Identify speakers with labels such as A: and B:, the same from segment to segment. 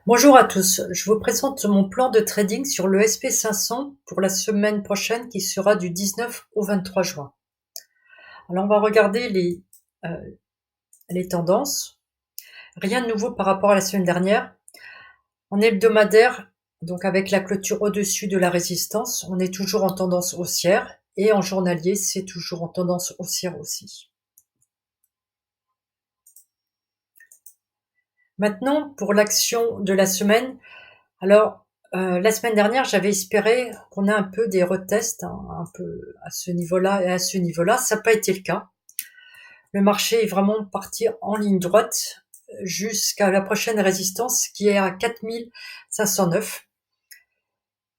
A: Bonjour à tous, je vous présente mon plan de trading sur le SP500 pour la semaine prochaine qui sera du 19 au 23 juin. Alors on va regarder les tendances. Rien de nouveau par rapport à la semaine dernière. En hebdomadaire, donc avec la clôture au-dessus de la résistance, on est toujours en tendance haussière et en journalier, c'est toujours en tendance haussière aussi. Maintenant, pour l'action de la semaine, alors, la semaine dernière, j'avais espéré qu'on ait un peu des retests, hein, un peu à ce niveau-là et à ce niveau-là. Ça n'a pas été le cas. Le marché est vraiment parti en ligne droite jusqu'à la prochaine résistance qui est à 4509.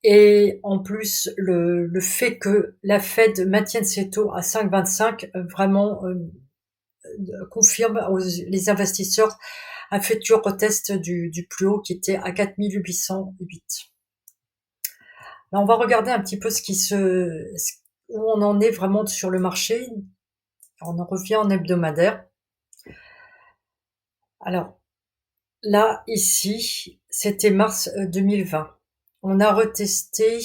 A: Et en plus, le fait que la Fed maintienne ses taux à 5,25 vraiment confirme les investisseurs un futur retest du plus haut qui était à 4808. Là, on va regarder un petit peu où on en est vraiment sur le marché. On en revient en hebdomadaire. Alors, là, ici, c'était mars 2020. On a retesté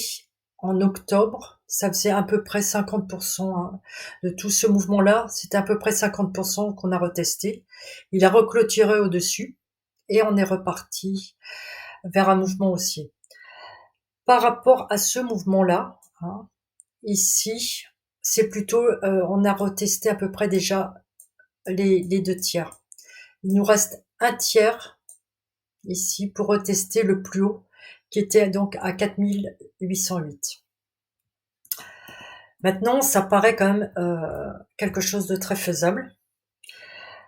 A: en octobre. Ça faisait à peu près 50% hein, de tout ce mouvement-là. C'était à peu près 50% qu'on a retesté. Il a reclôturé au-dessus et on est reparti vers un mouvement haussier. Par rapport à ce mouvement-là, hein, ici, c'est plutôt, on a retesté à peu près déjà les deux tiers. Il nous reste un tiers ici pour retester le plus haut qui était donc à 4808. Maintenant, ça paraît quand même quelque chose de très faisable.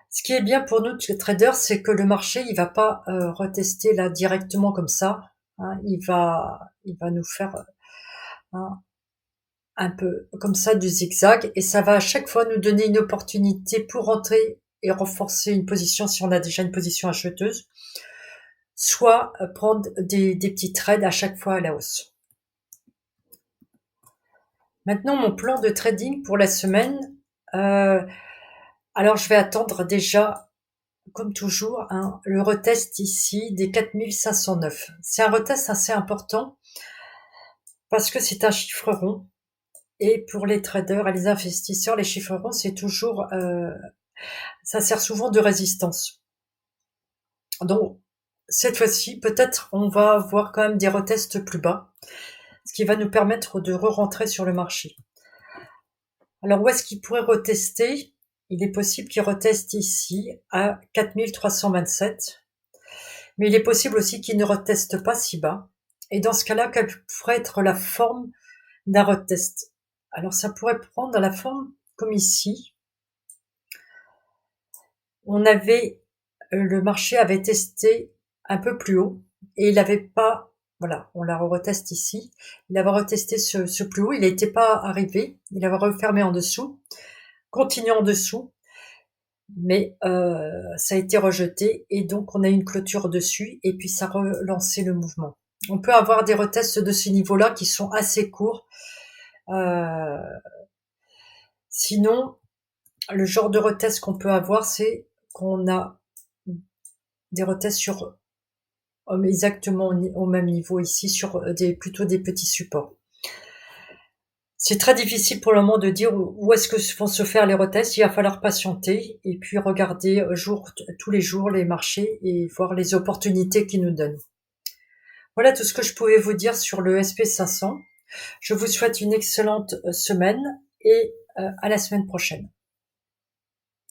A: Ce qui est bien pour nous, les traders, c'est que le marché, il va pas retester là directement comme ça. Hein, il va nous faire hein, un peu comme ça du zigzag et ça va à chaque fois nous donner une opportunité pour rentrer et renforcer une position si on a déjà une position acheteuse, soit prendre des petits trades à chaque fois à la hausse. Maintenant, mon plan de trading pour la semaine, euh, alors je vais attendre déjà, comme toujours, hein, le retest ici des 4509. C'est un retest assez important parce que c'est un chiffre rond. Et pour les traders et les investisseurs, les chiffres ronds, c'est toujours ça sert souvent de résistance. Donc, cette fois-ci, peut-être on va avoir quand même des retests plus bas, ce qui va nous permettre de re-rentrer sur le marché. Alors, où est-ce qu'il pourrait retester? Il est possible qu'il reteste ici à 4327, mais il est possible aussi qu'il ne reteste pas si bas. Et dans ce cas-là, quelle pourrait être la forme d'un retest? Alors, ça pourrait prendre la forme comme ici. Le marché avait testé un peu plus haut et il n'avait pas, voilà, on la reteste ici. Il avait retesté ce plus haut, il n'était pas arrivé, il avait refermé en dessous, continué en dessous, mais ça a été rejeté et donc on a eu une clôture dessus et puis ça a relancé le mouvement. On peut avoir des retests de ce niveau-là qui sont assez courts. Euh, Sinon, le genre de retest qu'on peut avoir, c'est qu'on a des retests sur exactement au même niveau ici sur plutôt des petits supports. C'est très difficile pour le moment de dire où est-ce que vont se faire les retests. Il va falloir patienter et puis regarder tous les jours les marchés et voir les opportunités qu'ils nous donnent. Voilà tout ce que je pouvais vous dire sur le SP500. Je vous souhaite une excellente semaine et à la semaine prochaine.